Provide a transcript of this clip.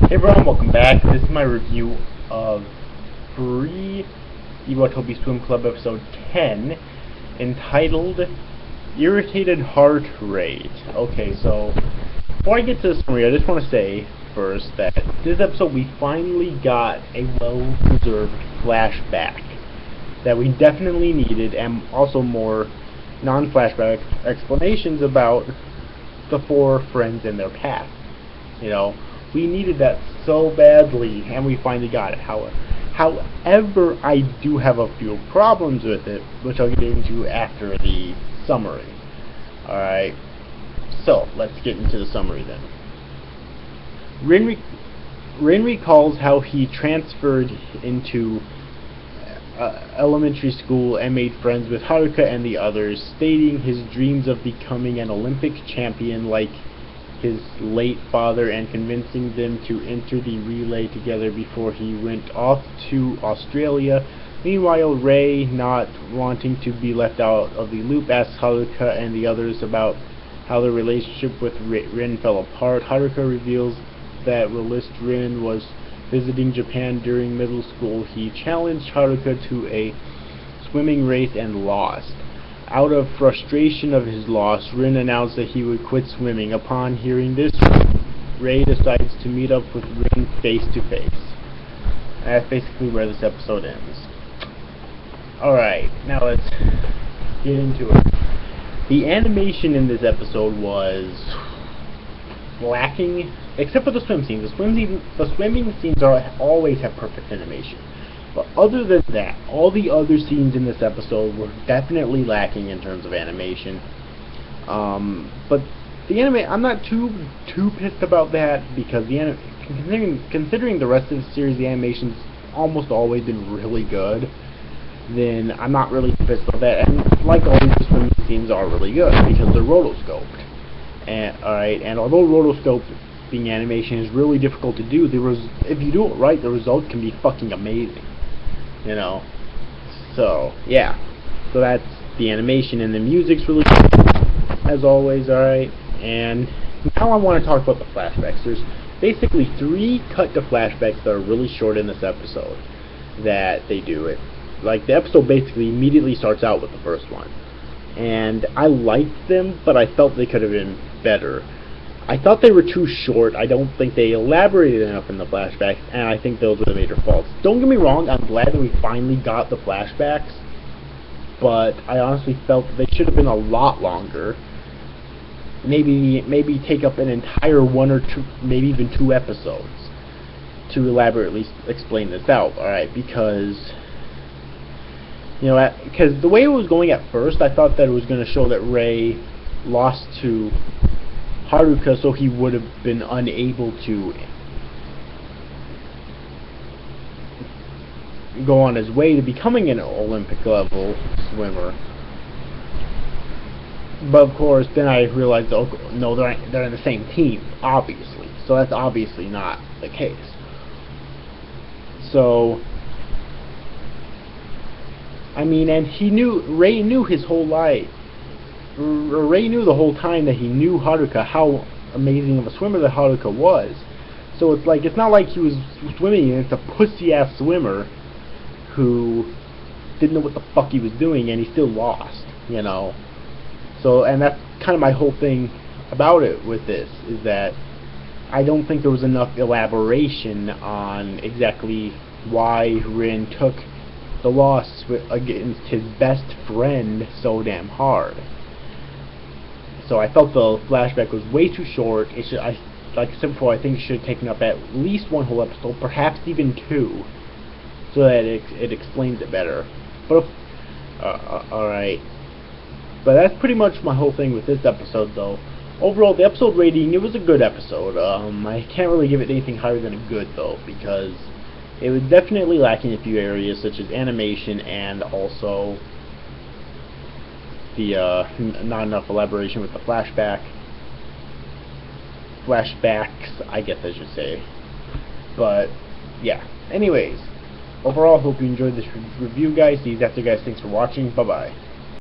Hey everyone, welcome back. This is my review of Free Iwatobi Swim Club episode 10, entitled Irritated Heart Rate. Okay, so before I get to the summary, I just want to say first that this episode we finally got a well-deserved flashback that we definitely needed, and also more non-flashback explanations about the four friends and their past. You know, we needed that so badly, and we finally got it. However, I do have a few problems with it, which I'll get into after the summary. Alright, so let's get into the summary then. Rin recalls how he transferred into elementary school and made friends with Haruka and the others, stating his dreams of becoming an Olympic champion like his late father, and convincing them to enter the relay together before he went off to Australia. Meanwhile, Rei, not wanting to be left out of the loop, asks Haruka and the others about how their relationship with Rin fell apart. Haruka reveals that whilst Rin was visiting Japan during middle school, he challenged Haruka to a swimming race and lost. Out of frustration of his loss, Rin announced that he would quit swimming. Upon hearing this, Rei decides to meet up with Rin face to face. That's basically where this episode ends. Alright, now let's get into it. The animation in this episode was lacking, except for the swim scenes. The swimming scenes always have perfect animation. But other than that, all the other scenes in this episode were definitely lacking in terms of animation. But the I'm not too pissed about that, because considering the rest of the series, the animation's almost always been really good. Then I'm not really pissed about that. And like always, the swimming scenes are really good because they're rotoscoped. And although rotoscoping animation is really difficult to do, if you do it right, the result can be fucking amazing. You know, so yeah, so that's the animation, and the music's really good, as always. Alright, and now I want to talk about the flashbacks. There's basically 3 cut to flashbacks that are really short in this episode that they do it. Like, the episode basically immediately starts out with the first one, and I liked them, but I felt they could have been better. I thought they were too short. I don't think they elaborated enough in the flashbacks, and I think those are the major faults. Don't get me wrong, I'm glad that we finally got the flashbacks, but I honestly felt that they should have been a lot longer. Maybe take up an entire 1 or 2, maybe even 2 episodes to elaborately explain this out. Alright, because because the way it was going at first, I thought that it was going to show that Rei lost to Haruka, so he would have been unable to go on his way to becoming an Olympic level swimmer. But of course, then I realized, oh no, they're in the same team, obviously. So that's obviously not the case. So, I mean, and Rei knew his whole life. Rei knew the whole time that he knew Haruka, how amazing of a swimmer that Haruka was. So it's not like he was swimming and it's a pussy-ass swimmer who didn't know what the fuck he was doing, and he still lost, you know. So, and that's kind of my whole thing about it with this, is that I don't think there was enough elaboration on exactly why Rin took the loss against his best friend so damn hard. So I felt the flashback was way too short. Like I said before, I think it should have taken up at least 1 whole episode, perhaps even 2, so that it explains it better. But alright. But that's pretty much my whole thing with this episode, though. Overall, the episode rating, it was a good episode. I can't really give it anything higher than a good, though, because it was definitely lacking in a few areas, such as animation and also the not enough elaboration with the flashbacks, I guess I should say. But yeah, anyways, overall, hope you enjoyed this review, guys. These after, guys, thanks for watching. Bye bye.